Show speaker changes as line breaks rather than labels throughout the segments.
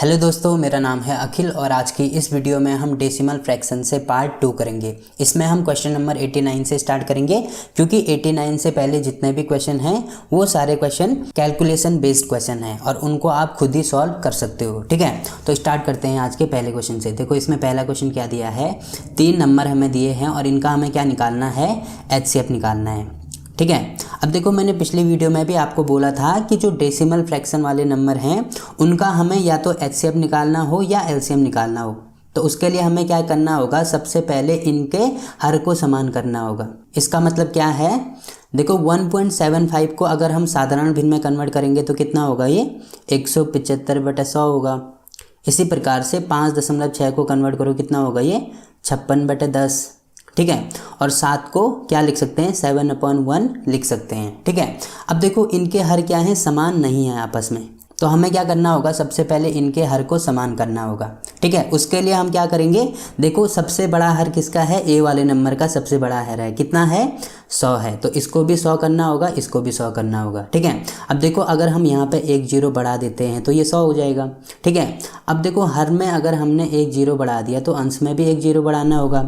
Hello दोस्तों, मेरा नाम है अखिल और आज की इस वीडियो में हम डेसिमल फ्रैक्शन से पार्ट 2 करेंगे। इसमें हम क्वेश्चन नंबर 89 से स्टार्ट करेंगे क्योंकि 89 से पहले जितने भी क्वेश्चन हैं वो सारे क्वेश्चन कैलकुलेशन बेस्ड क्वेश्चन हैं और उनको आप खुद ही सॉल्व कर सकते हो। ठीक है, तो स्टार्ट करते हैं आज के पहले क्वेश्चन से। देखो इसमें पहला क्वेश्चन क्या दिया है, 3 नंबर हमें दिए हैं और इनका हमें क्या निकालना है, एचसीएफ निकालना है। ठीक है, अब देखो मैंने पिछली वीडियो में भी आपको बोला था कि जो डेसिमल फ्रैक्शन वाले नंबर हैं उनका हमें या तो एचसीएफ निकालना हो या एलसीएम निकालना हो। तो उसके लिए हमें क्या करना होगा, सबसे पहले इनके हर को समान करना होगा। इसका मतलब क्या है, देखो 1.75 को अगर हम साधारण भिन्न में कन्वर्ट करेंगे तो कितना होगा, ये 175/100 होगा। इसी प्रकार से 5.6 को कन्वर्ट करो, कितना होगा, ये 56/10। ठीक है, और 7 को क्या लिख सकते हैं, 7/1 लिख सकते हैं। ठीक है, अब देखो इनके हर क्या हैं, समान नहीं है आपस में, तो हमें क्या करना होगा, सबसे पहले इनके हर को समान करना होगा। ठीक है, उसके लिए हम क्या करेंगे, देखो सबसे बड़ा हर किसका है, ए वाले नंबर का सबसे बड़ा हर है, कितना है, 100 है। तो इसको भी 100 करना होगा, इसको भी 100 करना होगा। ठीक है, अब देखो अगर हम यहाँ पे एक जीरो बढ़ा देते हैं तो ये 100 हो जाएगा। ठीक है, अब देखो हर में अगर हमने एक जीरो बढ़ा दिया तो अंश में भी एक जीरो बढ़ाना होगा।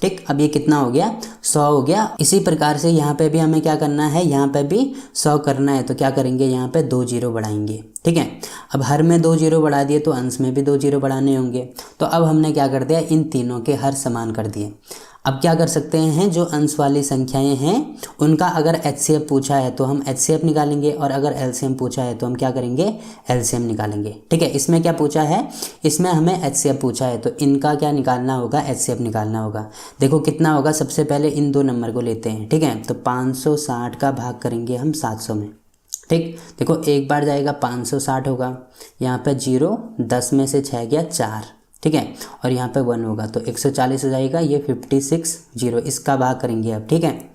ठीक, अब ये कितना हो गया, 100 हो गया। इसी प्रकार से यहाँ पे भी हमें क्या करना है, यहाँ पे भी 100 करना है, तो क्या करेंगे, यहाँ पे 2 जीरो बढ़ाएंगे। ठीक है, अब हर में 2 जीरो बढ़ा दिए तो अंश में भी 2 जीरो बढ़ाने होंगे। तो अब हमने क्या कर दिया, इन तीनों के हर समान कर दिए। अब क्या कर सकते हैं, जो अंश वाली संख्याएं हैं उनका अगर एचसीएफ पूछा है तो हम एचसीएफ निकालेंगे और अगर एलसीएम पूछा है तो हम क्या करेंगे, एलसीएम निकालेंगे। ठीक है, इसमें क्या पूछा है, इसमें हमें एचसीएफ पूछा है तो इनका क्या निकालना होगा, एचसीएफ निकालना होगा। देखो कितना होगा, सबसे पहले इन दो नंबर को लेते हैं। ठीक है, तो 560 का भाग करेंगे हम 700 में। ठीक, देखो एक बार जाएगा 560 होगा, यहाँ पे 0, 10 में से 6 गया 4। ठीक है, और यहाँ पे 1 होगा तो 140 हो जाएगा, ये 56 0, इसका भाग करेंगे अब। ठीक है,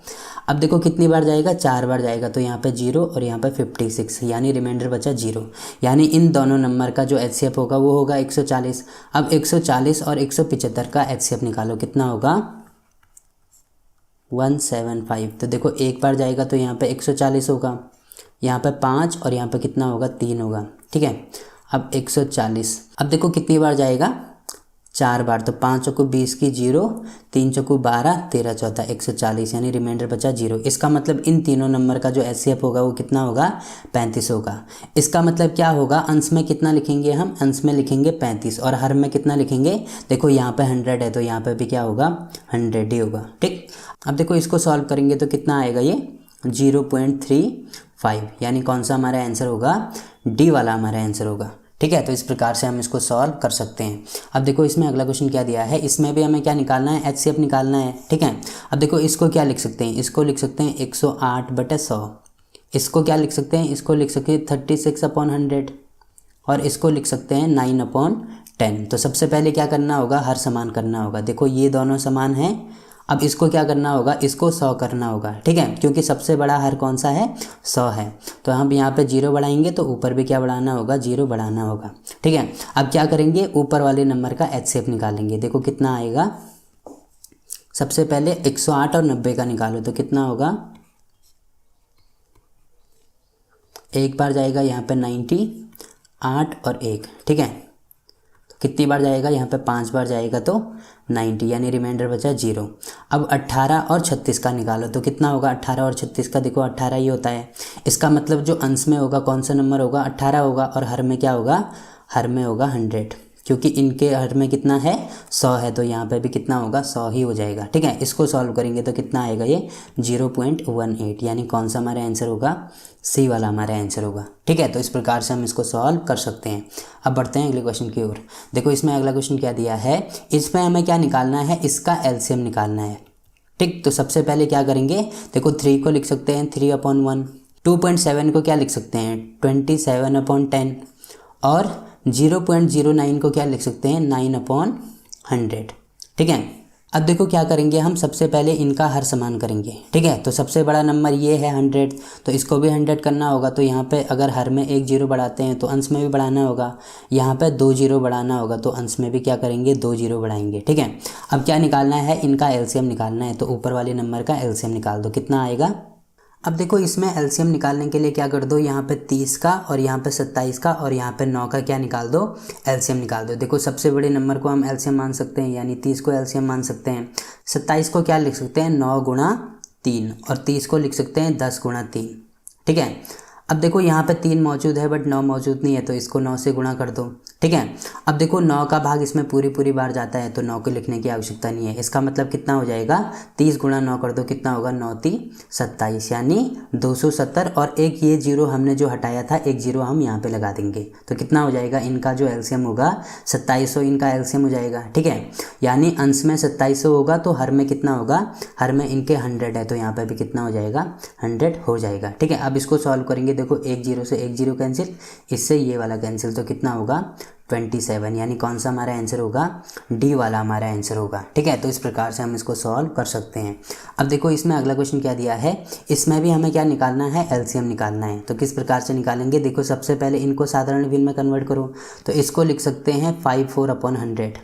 अब देखो कितनी बार जाएगा, 4 बार जाएगा, तो यहाँ पे 0 और यहाँ पे 56, यानी रिमाइंडर बचा 0, यानी इन दोनों नंबर का जो एचसीएफ होगा वो होगा 140। अब 140 और 175 का एचसीएफ निकालो, कितना होगा, 175। तो देखो एक बार जाएगा तो यहाँ पे 140 होगा, यहाँ पे 5 और यहाँ पे कितना होगा, 3 होगा। ठीक है, अब 140, अब देखो कितनी बार जाएगा, 4 बार, तो 5 चौको 20 की 0, 3 चौको 12, 13 चौथा 140, यानी रिमाइंडर बचा 0। इसका मतलब इन तीनों नंबर का जो एचसीएफ होगा वो कितना होगा, 35 होगा। इसका मतलब क्या होगा, अंश में कितना लिखेंगे हम, अंश में लिखेंगे 35 और हर में कितना लिखेंगे, देखो यहाँ पे 100 है तो यहाँ पे भी क्या होगा, 100 ही होगा। ठीक, अब देखो इसको सॉल्व करेंगे तो कितना आएगा, ये 0.35, यानी कौन सा हमारा आंसर होगा, डी वाला हमारा आंसर होगा। ठीक है, तो इस प्रकार से हम इसको सॉल्व कर सकते हैं। अब देखो इसमें अगला क्वेश्चन क्या दिया है, इसमें भी हमें क्या निकालना है, एचसीएफ निकालना है। ठीक है, अब देखो इसको क्या लिख सकते हैं, इसको लिख सकते हैं 108/100, इसको क्या लिख सकते हैं, इसको लिख सकते हैं 36/100 और इसको लिख सकते हैं 9/10। तो सबसे पहले क्या करना होगा, हर समान करना होगा। देखो ये दोनों समान हैं, अब इसको क्या करना होगा, इसको 100 करना होगा। ठीक है, क्योंकि सबसे बड़ा हर कौन सा है, 100 है, तो हम यहाँ पे 0 बढ़ाएंगे तो ऊपर भी क्या बढ़ाना होगा, 0 बढ़ाना होगा। ठीक है, अब क्या करेंगे, ऊपर वाले नंबर का एचसीएफ निकालेंगे। देखो कितना आएगा, सबसे पहले 108 और 90 का निकालो तो कितना होगा, एक बार जाएगा यहाँ पे 90, 8 और 1। ठीक है, कितनी बार जाएगा, यहाँ पे 5 बार जाएगा तो 90, यानी रिमाइंडर बचा 0। अब 18 और 36 का निकालो तो कितना होगा, 18 और 36 का, देखो 18 ही होता है। इसका मतलब जो अंश में होगा कौन सा नंबर होगा, 18 होगा, और हर में क्या होगा, हर में होगा 100, क्योंकि इनके हर में कितना है, 100 है, तो यहाँ पे भी कितना होगा, 100 ही हो जाएगा। ठीक है, इसको सॉल्व करेंगे तो कितना आएगा, ये 0.18, यानी कौन सा हमारा आंसर होगा, सी वाला हमारा आंसर होगा। ठीक है, तो इस प्रकार से हम इसको सॉल्व कर सकते हैं। अब बढ़ते हैं अगले क्वेश्चन की ओर। देखो इसमें अगला क्वेश्चन क्या दिया है, इसमें हमें क्या निकालना है, इसका एलसीएम निकालना है। ठीक, तो सबसे पहले क्या करेंगे, देखो 3 को लिख सकते हैं 3/1, 2.7 को क्या लिख सकते हैं, 27/10 और 0.09 को क्या लिख सकते हैं, 9/100। ठीक है, अब देखो क्या करेंगे हम, सबसे पहले इनका हर समान करेंगे। ठीक है, तो सबसे बड़ा नंबर ये है 100, तो इसको भी 100 करना होगा। तो यहाँ पे अगर हर में एक 0 बढ़ाते हैं तो अंश में भी बढ़ाना होगा, यहाँ पे 2 0 बढ़ाना होगा तो अंश में भी क्या करेंगे, 2 0 बढ़ाएंगे। ठीक है, अब क्या निकालना है, इनका एलसीएम निकालना है, तो ऊपर वाले नंबर का एलसीएम निकाल दो, कितना आएगा, अब देखो इसमें एलसीएम निकालने के लिए क्या कर दो, यहाँ पे 30 का और यहाँ पे 27 का और यहाँ पे 9 का क्या निकाल दो, एलसीएम निकाल दो। देखो सबसे बड़े नंबर को हम एलसीएम मान सकते हैं, यानी 30 को एलसीएम मान सकते हैं। 27 को क्या लिख सकते हैं, 9 गुणा 3 और 30 को लिख सकते हैं 10 गुणा 3। ठीक है, अब देखो यहाँ पे 3 मौजूद है बट 9 मौजूद नहीं है, तो इसको 9 से गुणा कर दो। ठीक है, अब देखो 9 का भाग इसमें पूरी बार जाता है तो 9 को लिखने की आवश्यकता नहीं है। इसका मतलब कितना हो जाएगा, 30 गुणा 9 कर दो, कितना होगा, 9 3 27 यानी 270। और एक ये जीरो हमने जो हटाया था, एक जीरो हम यहाँ पे लगा देंगे तो कितना हो जाएगा, इनका जो एलसीएम होगा 2700 इनका एलसीएम हो जाएगा। ठीक है, यानी अंश में 2700 होगा तो हर में कितना होगा, हर में इनके 100 है तो यहाँ पर भी कितना हो जाएगा, 100 हो जाएगा। ठीक है, अब इसको सॉल्व करेंगे, देखो एक जीरो से एक जीरो कैंसिल, इससे ये वाला कैंसिल, तो कितना होगा 27, यानी कौन सा हमारा आंसर होगा, डी वाला हमारा आंसर होगा। ठीक है, तो इस प्रकार से हम इसको सॉल्व कर सकते हैं। अब देखो इसमें अगला क्वेश्चन क्या दिया है, इसमें भी हमें क्या निकालना है, एलसीएम निकालना है। तो किस प्रकार से निकालेंगे, देखो सबसे पहले इनको साधारण विल में कन्वर्ट करो, तो इसको लिख सकते हैं 54/100।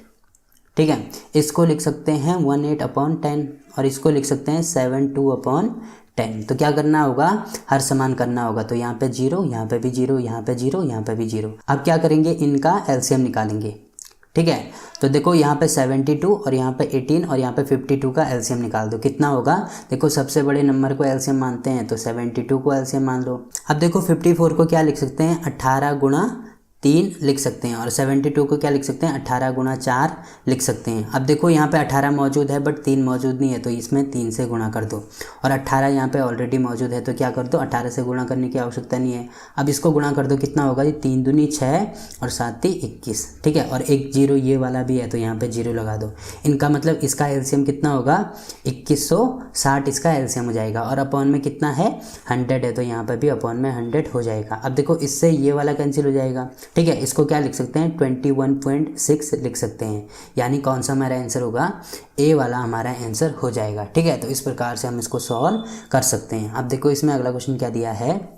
ठीक है, इसको लिख सकते हैं 18/10 और इसको लिख सकते हैं 72/10। तो क्या करना होगा, हर समान करना होगा, तो यहाँ पे 0, यहाँ पे भी 0, यहाँ पे 0, यहाँ पे भी 0। अब क्या करेंगे, इनका एलसीएम निकालेंगे। ठीक है, तो देखो यहाँ पे 72 और यहाँ पे 18 और यहाँ पे 52 का एलसीएम निकाल दो, कितना होगा, देखो सबसे बड़े नंबर को एलसीएम मानते हैं तो 72 को एलसीएम मान लो। अब देखो 54 को क्या लिख सकते हैं, 18 गुणा 3 लिख सकते हैं और 72 को क्या लिख सकते हैं, 18 गुणा 4 लिख सकते हैं। अब देखो यहाँ पे 18 मौजूद है बट 3 मौजूद नहीं है, तो इसमें 3 से गुणा कर दो और 18 यहाँ पे ऑलरेडी मौजूद है तो क्या कर दो, 18 से गुणा करने की आवश्यकता नहीं है। अब इसको गुणा कर दो, कितना होगा, 3 दूनी 6 और 7 3 21। ठीक है, और एक जीरो ये वाला भी है तो यहाँ पे 0 लगा दो। इनका मतलब इसका एलसीएम कितना होगा, 2160 इसका एलसीएम हो जाएगा और अपॉन में कितना है, 100 है, तो यहाँ पर भी अपॉन में 100 हो जाएगा। अब देखो इससे ये वाला कैंसिल हो जाएगा। ठीक है, इसको क्या लिख सकते हैं, 21.6 लिख सकते हैं, यानी कौन सा हमारा आंसर होगा, ए वाला हमारा आंसर हो जाएगा। ठीक है, तो इस प्रकार से हम इसको सॉल्व कर सकते हैं। अब देखो इसमें अगला क्वेश्चन क्या दिया है,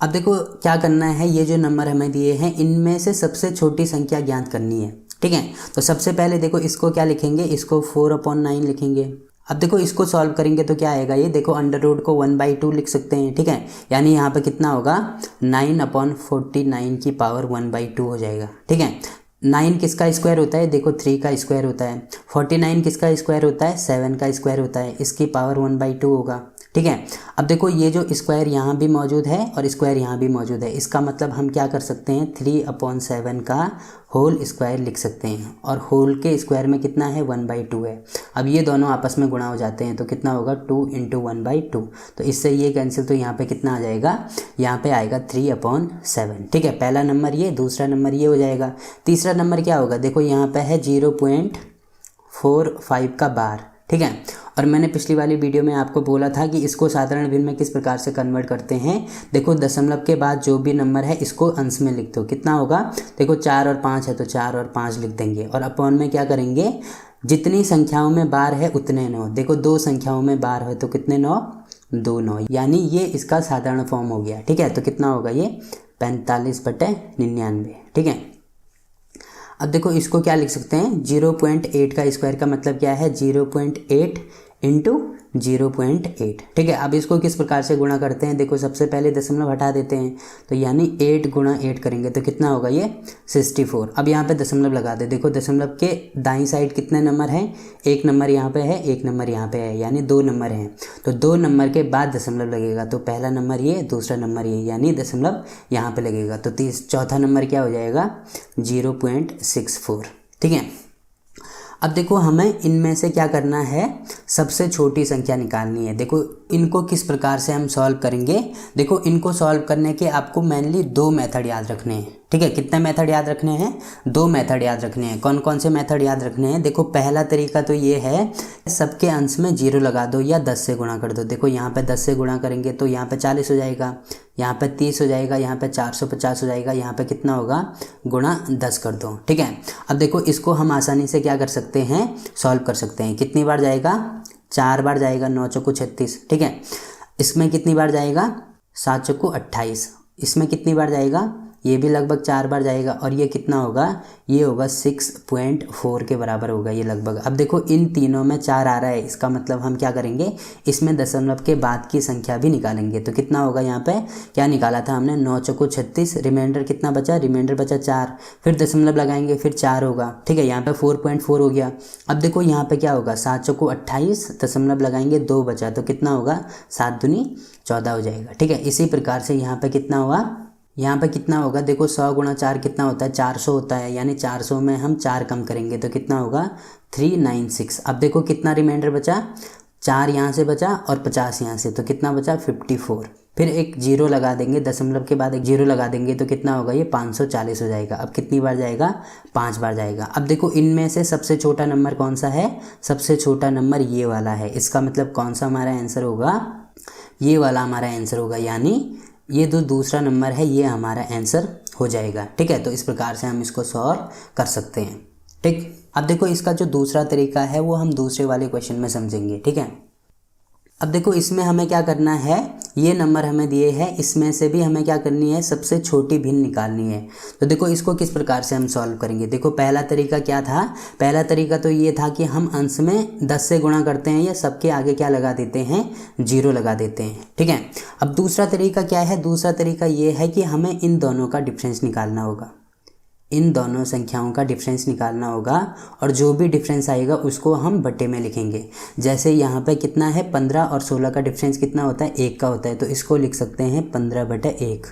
अब देखो क्या करना है, ये जो नंबर हमें दिए हैं इनमें से सबसे छोटी संख्या ज्ञात करनी है। ठीक है, तो सबसे पहले देखो इसको क्या लिखेंगे, इसको 4/9 लिखेंगे। अब देखो इसको सॉल्व करेंगे तो क्या आएगा, ये देखो अंडर रूट को 1/2 लिख सकते हैं। ठीक है, यानी यहाँ पे कितना होगा, 9/49 की पावर 1/2 हो जाएगा। ठीक है, 9 किसका स्क्वायर होता है, देखो 3 का स्क्वायर होता है। 49 किसका स्क्वायर होता है, 7 का स्क्वायर होता है, इसकी पावर 1/2 होगा। ठीक है, अब देखो ये जो स्क्वायर यहाँ भी मौजूद है और स्क्वायर यहाँ भी मौजूद है, इसका मतलब हम क्या कर सकते हैं, 3/7 का होल स्क्वायर लिख सकते हैं और होल के स्क्वायर में कितना है, 1/2 है। अब ये दोनों आपस में गुणा हो जाते हैं तो कितना होगा, 2 × 1/2, तो इससे ये कैंसिल, तो यहाँ पे कितना आ जाएगा, यहाँ पे आएगा 3/7। ठीक है, पहला नंबर ये, दूसरा नंबर ये हो जाएगा। तीसरा नंबर क्या होगा, देखो यहाँ पे है 0.45 का बार। ठीक है, और मैंने पिछली वाली वीडियो में आपको बोला था कि इसको साधारण भिन्न में किस प्रकार से कन्वर्ट करते हैं। देखो दशमलव के बाद जो भी नंबर है इसको अंश में लिख दो, कितना होगा, देखो 4 और 5 है तो 4 और 5 लिख देंगे और अपॉन में क्या करेंगे, जितनी संख्याओं में बार है उतने 9। देखो 2 संख्याओं में बार है तो कितने 9, 2 9, यानी ये इसका साधारण फॉर्म हो गया। ठीक है, तो कितना होगा ये 45/99। ठीक है, अब देखो इसको क्या लिख सकते हैं, 0.8 का स्क्वायर का मतलब क्या है, 0.8 × 0.8। ठीक है, अब इसको किस प्रकार से गुणा करते हैं, देखो सबसे पहले दशमलव हटा देते हैं तो यानी 8 × 8 करेंगे तो कितना होगा, ये 64। अब यहाँ पे दशमलव लगा दे, देखो दशमलव के दाईं साइड कितने नंबर हैं, एक नंबर यहाँ पे है, एक नंबर यहाँ पे है, यानी 2 नंबर हैं, तो 2 नंबर के बाद दशमलव लगेगा, तो पहला नंबर ये, दूसरा नंबर ये, यानी दशमलव यहाँ पे लगेगा, तो चौथा नंबर क्या हो जाएगा, 0.64। ठीक है, अब देखो हमें इनमें से क्या करना है, सबसे छोटी संख्या निकालनी है। देखो इनको किस प्रकार से हम सॉल्व करेंगे, देखो इनको सॉल्व करने के आपको मेनली 2 मेथड याद रखने हैं। ठीक है, कितने मेथड याद रखने हैं, 2 मेथड याद रखने हैं। कौन कौन से मेथड याद रखने हैं, देखो पहला तरीका तो ये है, सबके अंश में 0 लगा दो या 10 से गुणा कर दो। देखो यहाँ पे 10 से गुणा करेंगे तो यहाँ पे 40 हो जाएगा, यहाँ पे 30 हो जाएगा, यहाँ पे 450 हो जाएगा, यहाँ पे कितना होगा, गुणा 10 कर दो। ठीक है, अब देखो इसको हम आसानी से क्या कर सकते हैं, सॉल्व कर सकते हैं। कितनी बार जाएगा, 4 बार जाएगा, 9 चौको 36। ठीक है, इसमें कितनी बार जाएगा, 7 चौको 28। इसमें कितनी बार जाएगा, ये भी लगभग 4 बार जाएगा और ये कितना होगा, ये होगा 6.4 के बराबर होगा ये लगभग। अब देखो इन तीनों में 4 आ रहा है, इसका मतलब हम क्या करेंगे, इसमें दशमलव के बाद की संख्या भी निकालेंगे। तो कितना होगा, यहाँ पे क्या निकाला था हमने, 9 चौको 36, रिमाइंडर कितना बचा, रिमाइंडर बचा 4, फिर दशमलव लगाएंगे फिर 4 होगा, ठीक है। यहाँ पे 4.4 हो गया। अब देखो यहाँ पे क्या होगा, 7 चौको 28, दशमलव लगाएंगे 2 बचा, तो कितना होगा, 7 दूनी 14 हो जाएगा, ठीक है। इसी प्रकार से यहाँ पे कितना हुआ, यहाँ पे कितना होगा, देखो 100 गुणा 4 कितना होता है, 400 होता है, यानी 400 में हम 4 कम करेंगे तो कितना होगा, 396। अब देखो कितना रिमाइंडर बचा, 4 यहाँ से बचा और 50 यहाँ से, तो कितना बचा, 54। फिर एक जीरो लगा देंगे, दशमलव के बाद एक जीरो लगा देंगे तो कितना होगा, ये 540 हो जाएगा। अब कितनी बार जाएगा, 5 बार जाएगा। अब देखो इनमें से सबसे छोटा नंबर कौन सा है, सबसे छोटा नंबर ये वाला है। इसका मतलब कौन सा हमारा आंसर होगा, ये वाला हमारा आंसर होगा, यानी ये जो दूसरा नंबर है ये हमारा आंसर हो जाएगा, ठीक है। तो इस प्रकार से हम इसको सॉल्व कर सकते हैं, ठीक। अब देखो इसका जो दूसरा तरीका है वो हम दूसरे वाले क्वेश्चन में समझेंगे, ठीक है। अब देखो इसमें हमें क्या करना है, ये नंबर हमें दिए हैं, इसमें से भी हमें क्या करनी है, सबसे छोटी भिन्न निकालनी है। तो देखो इसको किस प्रकार से हम सॉल्व करेंगे। देखो पहला तरीका क्या था, पहला तरीका तो ये था कि हम अंश में 10 से गुणा करते हैं या सबके आगे क्या लगा देते हैं, 0 लगा देते हैं, ठीक है। अब दूसरा तरीका क्या है, दूसरा तरीका ये है कि हमें इन दोनों का डिफरेंस निकालना होगा, इन दोनों संख्याओं का डिफरेंस निकालना होगा और जो भी डिफरेंस आएगा उसको हम बटे में लिखेंगे। जैसे यहाँ पे कितना है, 15 और 16 का डिफरेंस कितना होता है, 1 का होता है, तो इसको लिख सकते हैं 15/1,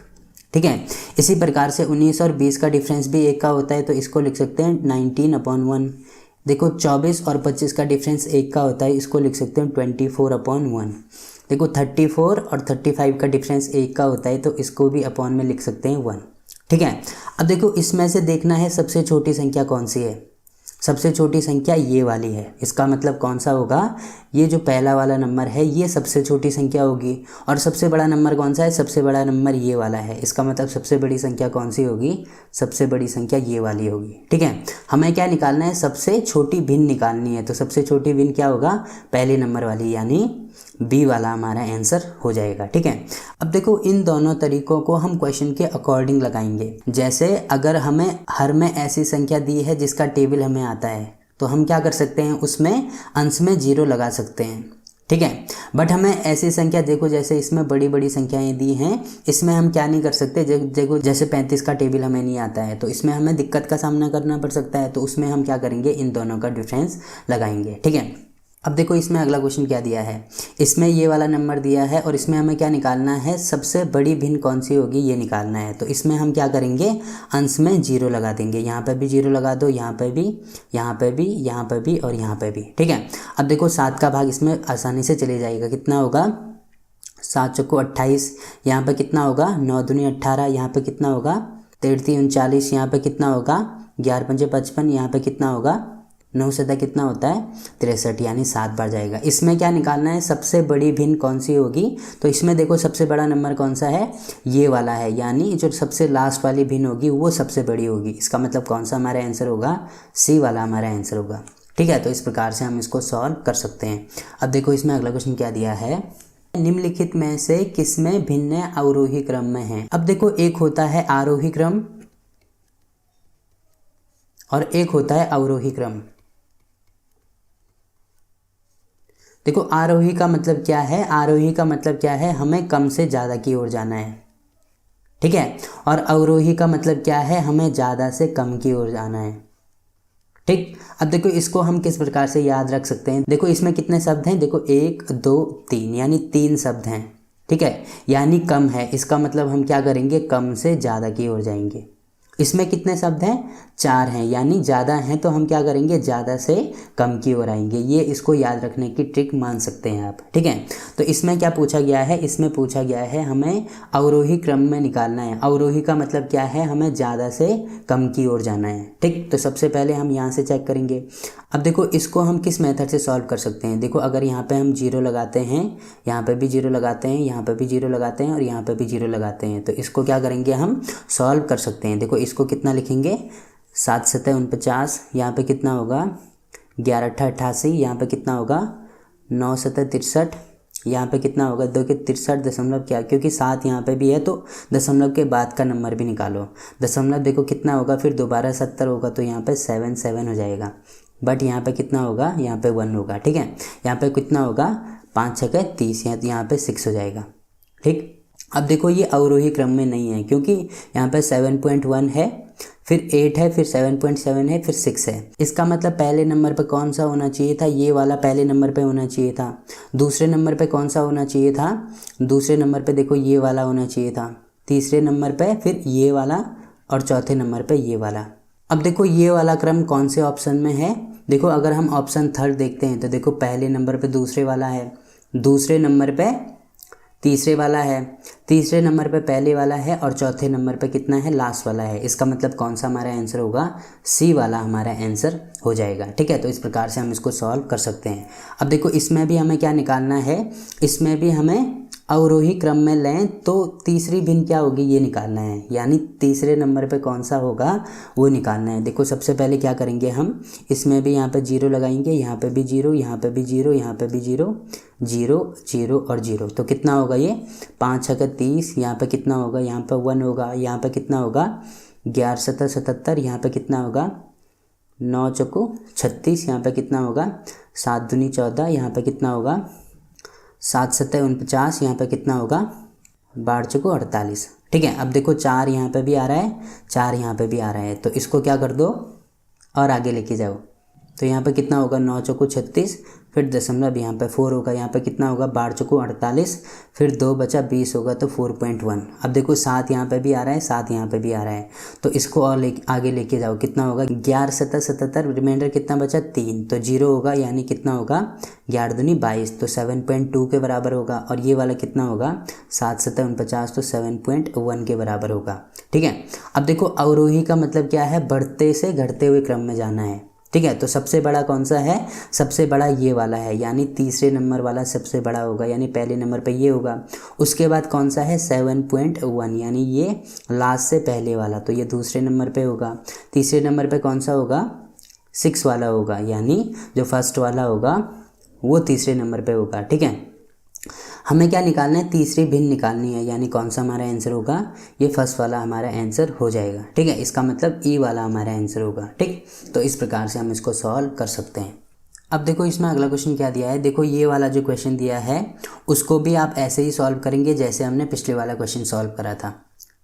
ठीक है। इसी प्रकार से 19 और 20 का डिफरेंस भी 1 का होता है, तो इसको लिख सकते हैं 19/1। देखो 24 और 25 का डिफरेंस 1 का होता है, इसको लिख सकते हैं 24/1। देखो 34 और 35 का डिफरेंस 1 का होता है, तो इसको भी अपॉन में लिख सकते हैं 1, ठीक है। अब देखो इसमें से देखना है सबसे छोटी संख्या कौन सी है, सबसे छोटी संख्या ये वाली है। इसका मतलब कौन सा होगा, ये जो पहला वाला नंबर है ये सबसे छोटी संख्या होगी। और सबसे बड़ा नंबर कौन सा है, सबसे बड़ा नंबर ये वाला है। इसका मतलब सबसे बड़ी संख्या कौन सी होगी, सबसे बड़ी संख्या ये वाली होगी, ठीक है। हमें क्या निकालना है, सबसे छोटी भिन्न निकालनी है। तो सबसे छोटी भिन्न क्या होगा, पहले नंबर वाली, यानी बी वाला हमारा आंसर हो जाएगा, ठीक है। अब देखो इन दोनों तरीकों को हम क्वेश्चन के अकॉर्डिंग लगाएंगे। जैसे अगर हमें हर में ऐसी संख्या दी है जिसका टेबल हमें आता है, तो हम क्या कर सकते हैं, उसमें अंश में 0 लगा सकते हैं, ठीक है। बट हमें ऐसी संख्या, देखो जैसे इसमें बड़ी बड़ी संख्याएं दी हैं, इसमें हम क्या नहीं कर सकते। देखो जैसे 35 का टेबल हमें नहीं आता है, तो इसमें हमें दिक्कत का सामना करना पड़ सकता है। तो उसमें हम क्या करेंगे, इन दोनों का डिफरेंस लगाएंगे, ठीक है। अब देखो इसमें अगला क्वेश्चन क्या दिया है, इसमें ये वाला नंबर दिया है और इसमें हमें क्या निकालना है, सबसे बड़ी भिन्न कौन सी होगी ये निकालना है। तो इसमें हम क्या करेंगे, अंश में 0 लगा देंगे। यहाँ पे भी 0 लगा दो, यहाँ पे भी, यहाँ पे भी, यहाँ पे भी और यहाँ पे भी, ठीक है। अब देखो 7 का भाग इसमें आसानी से चले जाएगा, कितना होगा, 7 चौको 28, यहाँ पे कितना होगा, 9 दूनी 18, यहाँ पे कितना होगा, 33 39, यहाँ पे कितना होगा, 11 पंजे 55, यहाँ पे कितना होगा, 9 सदा कितना होता है, 63, यानी 7 बार जाएगा। इसमें क्या निकालना है, सबसे बड़ी भिन्न कौन सी होगी। तो इसमें देखो सबसे बड़ा नंबर कौन सा है, ये वाला है, यानी जो सबसे लास्ट वाली भिन्न होगी वो सबसे बड़ी होगी। इसका मतलब कौन सा हमारा आंसर होगा, सी वाला हमारा आंसर होगा, ठीक है। तो इस प्रकार से हम इसको सॉल्व कर सकते हैं। अब देखो इसमें अगला क्वेश्चन क्या दिया है, निम्नलिखित में से किसमें भिन्न अवरोही क्रम में है। अब देखो एक होता है आरोही क्रम और एक होता है अवरोही क्रम। देखो आरोही का मतलब क्या है, आरोही का मतलब क्या है, हमें कम से ज़्यादा की ओर जाना है, ठीक है। और अवरोही का मतलब क्या है, हमें ज़्यादा से कम की ओर जाना है, ठीक। अब देखो इसको हम किस प्रकार से याद रख सकते हैं। देखो इसमें कितने शब्द हैं, देखो 1 2 3, यानी 3 शब्द हैं, ठीक है। यानी कम है, इसका मतलब हम क्या करेंगे, कम से ज़्यादा की ओर जाएंगे। इसमें कितने शब्द हैं, 4 हैं, यानी ज़्यादा हैं, तो हम क्या करेंगे, ज़्यादा से कम की ओर आएंगे। ये इसको याद रखने की ट्रिक मान सकते हैं आप, ठीक है। तो इसमें क्या पूछा गया है, इसमें पूछा गया है हमें अवरोही क्रम में निकालना है। अवरोही का मतलब क्या है, हमें ज़्यादा से कम की ओर जाना है, ठीक। तो सबसे पहले हम यहाँ से चेक करेंगे। अब देखो इसको हम किस मेथड से सॉल्व कर सकते हैं। देखो अगर यहाँ पे हम 0 लगाते हैं, यहाँ पे भी 0 लगाते हैं, यहाँ पे भी 0 लगाते हैं और यहाँ पे भी 0 लगाते हैं, तो इसको क्या करेंगे, हम सॉल्व कर सकते हैं। देखो इसको कितना लिखेंगे, 7 7 49, यहाँ पे कितना होगा, 11 8 88, यहाँ पे कितना होगा, 9 7 63 यहाँ पे कितना होगा, देखिए 63 दशमलव क्या, क्योंकि 7 यहाँ पे भी है तो दशमलव के बाद का नंबर भी निकालो। दशमलव देखो कितना होगा, फिर दोबारा 70 होगा तो यहाँ पे 77 हो जाएगा। बट यहाँ पे कितना होगा, यहाँ पे 1 होगा, ठीक है। यहाँ पे कितना होगा, 5 छक्के 30, यहाँ पे 6 हो जाएगा, ठीक। अब देखो ये अवरोही क्रम में नहीं है, क्योंकि यहाँ पे 7.1 है, फिर 8 है, फिर 7.7 है, फिर 6 है। इसका मतलब पहले नंबर पे कौन सा होना चाहिए था, ये वाला पहले नंबर पे होना चाहिए था। दूसरे नंबर पे कौन सा होना चाहिए था, दूसरे नंबर पे देखो ये वाला होना चाहिए था। तीसरे नंबर पे फिर ये वाला, और चौथे नंबर पे ये वाला। अब देखो ये वाला क्रम कौन से ऑप्शन में है, देखो अगर हम ऑप्शन थर्ड देखते हैं तो देखो पहले नंबर पे दूसरे वाला है, दूसरे नंबर पे तीसरे वाला है, तीसरे नंबर पे पहले वाला है, और चौथे नंबर पे कितना है, लास्ट वाला है। इसका मतलब कौन सा हमारा आंसर होगा, सी वाला हमारा आंसर हो जाएगा, ठीक है। तो इस प्रकार से हम इसको सॉल्व कर सकते हैं। अब देखो इसमें भी हमें क्या निकालना है, इसमें भी हमें अवरोही क्रम में लें तो तीसरी भिन्न क्या होगी, ये निकालना है, यानी तीसरे नंबर पे कौन सा होगा वो निकालना है। देखो सबसे पहले क्या करेंगे हम, इसमें भी यहाँ पे 0 लगाएंगे, यहाँ पे भी 0, यहाँ पे भी 0, यहाँ पे भी 0, 0 0 और 0, तो कितना होगा ये 5 छक्के 30, यहाँ पे कितना होगा, यहाँ पे 1 होगा, यहाँ पे कितना होगा 11 7 77, यहाँ पे कितना होगा 9 चौको 36, यहाँ पे कितना होगा 7 दूनी 14, यहाँ पे कितना होगा 7 7 49, यहाँ पे कितना होगा 12 चौको 48, ठीक है। अब देखो 4 यहाँ पे भी आ रहा है, 4 यहाँ पे भी आ रहा है, तो इसको क्या कर दो और आगे लेके जाओ। तो यहाँ पे कितना होगा 9 चौको 36, फिर दशमलव यहाँ पे 4 होगा, यहाँ पे कितना होगा 12 चौको 48, फिर 2 बचा 20 होगा तो 4.1। अब देखो 7 यहाँ पे भी आ रहा है, 7 यहाँ पे भी आ रहा है, तो इसको और आगे लेके जाओ। कितना होगा 11 7 77, रिमाइंडर कितना बचा 3, तो 0 होगा, यानी कितना होगा 11 दूनी 22, तो 7.2 के बराबर होगा। और ये वाला कितना होगा 7 7 49, तो 7.1 के बराबर होगा, ठीक है। अब देखो अवरोही का मतलब क्या है, बढ़ते से घटते हुए क्रम में जाना है, ठीक है। तो सबसे बड़ा कौन सा है, सबसे बड़ा ये वाला है, यानी तीसरे नंबर वाला सबसे बड़ा होगा, यानी पहले नंबर पे ये होगा। उसके बाद कौन सा है 7.1, यानी ये लास्ट से पहले वाला, तो ये दूसरे नंबर पे होगा। तीसरे नंबर पे कौन सा होगा 6 वाला होगा, यानी जो फर्स्ट वाला होगा वो तीसरे नंबर पे होगा, ठीक है। हमें क्या निकालना है, तीसरी भिन्न निकालनी है, यानी कौन सा हमारा आंसर होगा, ये फर्स्ट वाला हमारा आंसर हो जाएगा, ठीक है। इसका मतलब ई वाला हमारा आंसर होगा, ठीक। तो इस प्रकार से हम इसको सॉल्व कर सकते हैं। अब देखो इसमें अगला क्वेश्चन क्या दिया है, देखो ये वाला जो क्वेश्चन दिया है उसको भी आप ऐसे ही सॉल्व करेंगे जैसे हमने पिछले वाला क्वेश्चन सॉल्व करा था,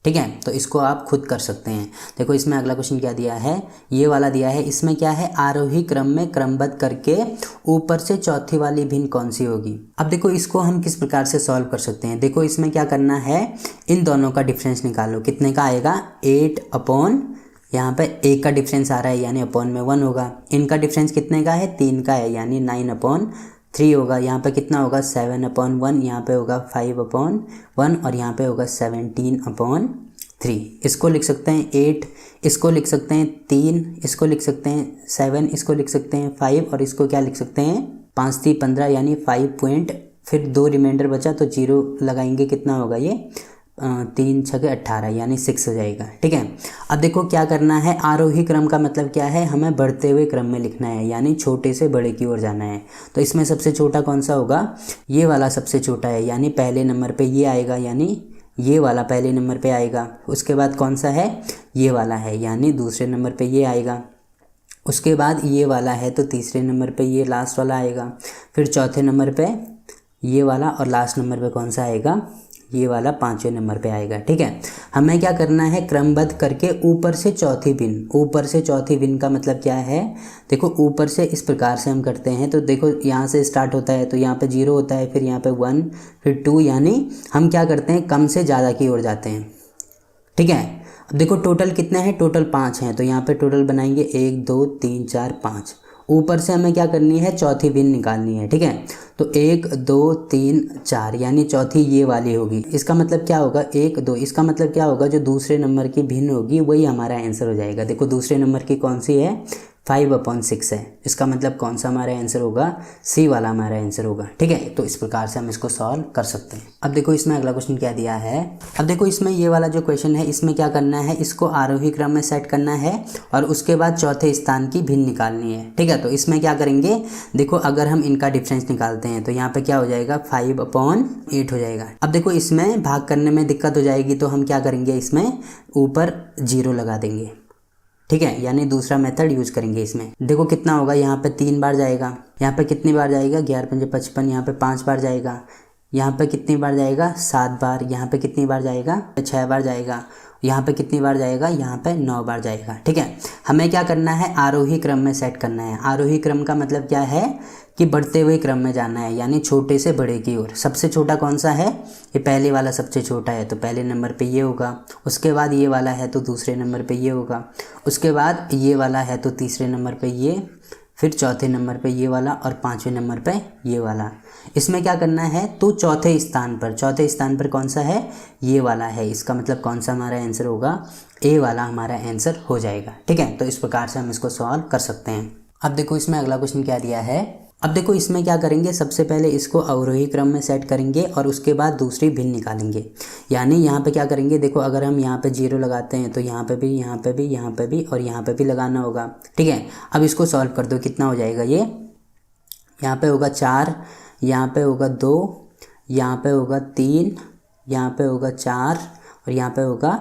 ठीक है। तो इसको आप खुद कर सकते हैं। देखो इसमें अगला क्वेश्चन क्या दिया है, ये वाला दिया है, इसमें क्या है आरोही क्रम में क्रमबद्ध करके ऊपर से चौथी वाली भिन्न कौन सी होगी। अब देखो इसको हम किस प्रकार से सॉल्व कर सकते हैं, देखो इसमें क्या करना है, इन दोनों का डिफरेंस निकालो, कितने का आएगा 8 अपॉन, यहाँ पे 1 का डिफरेंस आ रहा है यानी अपॉन में 1 होगा। इनका डिफरेंस कितने का है 3 का है, यानी 9/3 होगा। यहाँ पे कितना होगा 7/1, यहाँ पे होगा 5/1 और यहाँ पे होगा 17/3। इसको लिख सकते हैं 8, इसको लिख सकते हैं 3, इसको लिख सकते हैं 7, इसको लिख सकते हैं 5 और इसको क्या लिख सकते हैं 5 3 15, यानी 5 फिर 2 रिमाइंडर बचा तो 0 लगाएंगे, कितना होगा ये 3 6 18, यानी 6 हो जाएगा, ठीक है। अब देखो क्या करना है, आरोही क्रम का मतलब क्या है, हमें बढ़ते हुए क्रम में लिखना है, यानी छोटे से बड़े की ओर जाना है। तो इसमें सबसे छोटा कौन सा होगा, ये वाला सबसे छोटा है, यानी पहले नंबर पे ये आएगा, यानी ये वाला पहले नंबर पे आएगा। उसके बाद कौन सा है, ये वाला है, यानी दूसरे नंबर पे ये आएगा। उसके बाद ये वाला है तो तीसरे नंबर पे ये लास्ट वाला आएगा। फिर चौथे नंबर पे ये वाला और लास्ट नंबर पे कौन सा आएगा, ये वाला 5वें नंबर पे आएगा, ठीक है। हमें क्या करना है, क्रमबद्ध करके ऊपर से चौथी भिन्न, ऊपर से चौथी भिन्न का मतलब क्या है, देखो ऊपर से इस प्रकार से हम करते हैं। तो देखो यहाँ से स्टार्ट होता है तो यहाँ पे 0 होता है, फिर यहाँ पे 1, फिर 2, यानी हम क्या करते हैं कम से ज़्यादा की ओर जाते हैं, ठीक है। अब देखो टोटल कितने हैं, टोटल 5 हैं, तो यहाँ पे टोटल बनाएंगे 1 2 3 4 5। ऊपर से हमें क्या करनी है, चौथी भिन्न निकालनी है, ठीक है। तो 1 2 3 4, यानी चौथी ये वाली होगी। इसका मतलब क्या होगा 1 2, इसका मतलब क्या होगा जो दूसरे नंबर की भिन्न होगी वही हमारा आंसर हो जाएगा। देखो दूसरे नंबर की कौन सी है 5/6 है। इसका मतलब कौन सा हमारा आंसर होगा, सी वाला हमारा आंसर होगा। ठीक है, तो इस प्रकार से हम इसको सॉल्व कर सकते हैं। अब देखो इसमें अगला क्वेश्चन क्या दिया है। अब देखो इसमें ये वाला जो क्वेश्चन है, इसमें क्या करना है, इसको आरोही क्रम में सेट करना है और उसके बाद चौथे स्थान की भिन्न निकालनी है। ठीक है, तो इसमें क्या करेंगे, देखो अगर हम इनका डिफरेंस निकालते हैं तो यहाँ पे क्या हो जाएगा, 5/8 हो जाएगा। अब देखो इसमें भाग करने में दिक्कत हो जाएगी, तो हम क्या करेंगे, इसमें ऊपर 0 लगा देंगे। ठीक है, यानी दूसरा मेथड यूज करेंगे। इसमें देखो कितना होगा, यहाँ पे 3 बार जाएगा, यहाँ पे कितनी बार जाएगा, 11×5 = 55, यहाँ पे 5 बार जाएगा, यहाँ पे कितनी बार जाएगा, 7 बार, यहाँ पे कितनी बार जाएगा, 6 बार जाएगा, यहाँ पे कितनी बार जाएगा, यहाँ पे 9 बार जाएगा। ठीक है, हमें क्या करना है, आरोही क्रम में सेट करना है। आरोही क्रम का मतलब क्या है कि बढ़ते हुए क्रम में जाना है, यानी छोटे से बड़े की ओर। सबसे छोटा कौन सा है, ये पहले वाला सबसे छोटा है, तो पहले नंबर पे ये होगा। उसके बाद ये वाला है तो दूसरे नंबर पे ये होगा। उसके बाद ये वाला है तो तीसरे नंबर पे ये, फिर चौथे नंबर पे ये वाला और पांचवें नंबर पे ये वाला। इसमें क्या करना है, तो चौथे स्थान पर कौन सा है, ये वाला है। इसका मतलब कौन सा हमारा आंसर होगा, ए वाला हमारा आंसर हो जाएगा। ठीक है, तो इस प्रकार से हम इसको सॉल्व कर सकते हैं। अब देखो इसमें अगला क्वेश्चन क्या दिया है। अब देखो इसमें क्या करेंगे, सबसे पहले इसको अवरोही क्रम में सेट करेंगे और उसके बाद दूसरी भिन्न निकालेंगे। यानी यहाँ पे क्या करेंगे, देखो अगर हम यहाँ पे 0 लगाते हैं तो यहाँ पे भी, यहाँ पे भी, यहाँ पे भी और यहाँ पे भी लगाना होगा। ठीक है, अब इसको सॉल्व कर दो, कितना हो जाएगा, ये यहाँ पे होगा 4, यहाँ पे होगा 2, यहाँ पे होगा 3, यहाँ पे होगा 4 और यहाँ पे होगा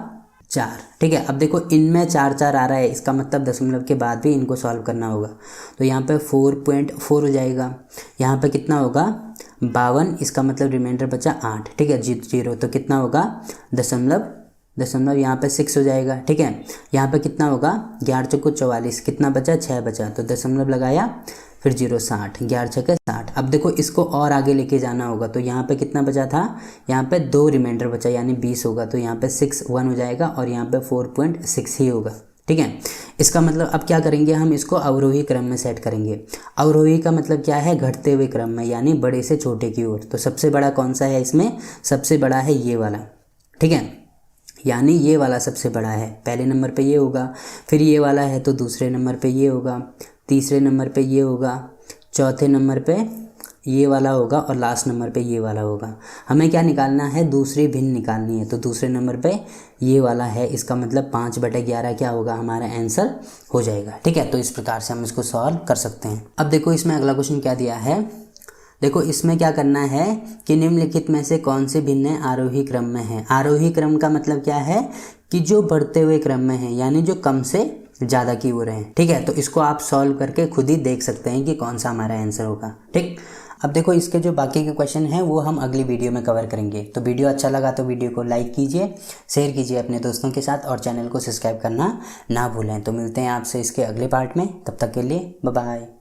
4। ठीक है, अब देखो इनमें 4 आ रहा है, इसका मतलब दशमलव के बाद भी इनको सॉल्व करना होगा। तो यहाँ पे 4.4 हो जाएगा, यहाँ पे कितना होगा, 52, इसका मतलब रिमाइंडर बचा 8। ठीक है, 0 तो कितना होगा, दशमलव यहाँ पे 6 हो जाएगा। ठीक है, यहाँ पे कितना होगा, 11×4 = 44, कितना बचा, 6 बचा, तो दशमलव लगाया, फिर 0 60, 11×6 60। अब देखो इसको और आगे लेके जाना होगा, तो यहाँ पे कितना बचा था, यहाँ पे 2 रिमाइंडर बचा यानी 20 होगा, तो यहाँ पे 6 1 हो जाएगा और यहाँ पे 4.6 ही होगा। ठीक है, इसका मतलब अब क्या करेंगे, हम इसको अवरोही क्रम में सेट करेंगे। अवरोही का मतलब क्या है, घटते हुए क्रम में, यानी बड़े से छोटे की ओर। तो सबसे बड़ा कौन सा है, इसमें सबसे बड़ा है ये वाला। ठीक है, यानी ये वाला सबसे बड़ा है, पहले नंबर पे ये होगा, फिर ये वाला है तो दूसरे नंबर पे ये होगा, तीसरे नंबर पे ये होगा, चौथे नंबर पे ये वाला होगा और लास्ट नंबर पे ये वाला होगा। हमें क्या निकालना है, दूसरी भिन्न निकालनी है, तो दूसरे नंबर पे ये वाला है। इसका मतलब 5/11 क्या होगा, हमारा आंसर हो जाएगा। ठीक है, तो इस प्रकार से हम इसको सॉल्व कर सकते हैं। अब देखो इसमें अगला क्वेश्चन क्या दिया है। देखो इसमें क्या करना है कि निम्नलिखित में से कौन से भिन्न आरोही क्रम में है। आरोही क्रम का मतलब क्या है कि जो बढ़ते हुए क्रम में है, यानी जो कम से ज़्यादा की ओर है। ठीक है, तो इसको आप सॉल्व करके खुद ही देख सकते हैं कि कौन सा हमारा आंसर होगा। ठीक, अब देखो इसके जो बाकी के क्वेश्चन हैं वो हम अगली वीडियो में कवर करेंगे। तो वीडियो अच्छा लगा तो वीडियो को लाइक कीजिए, शेयर कीजिए अपने दोस्तों के साथ और चैनल को सब्सक्राइब करना ना भूलें। तो मिलते हैं आपसे इसके अगले पार्ट में, तब तक के लिए बाय बाय।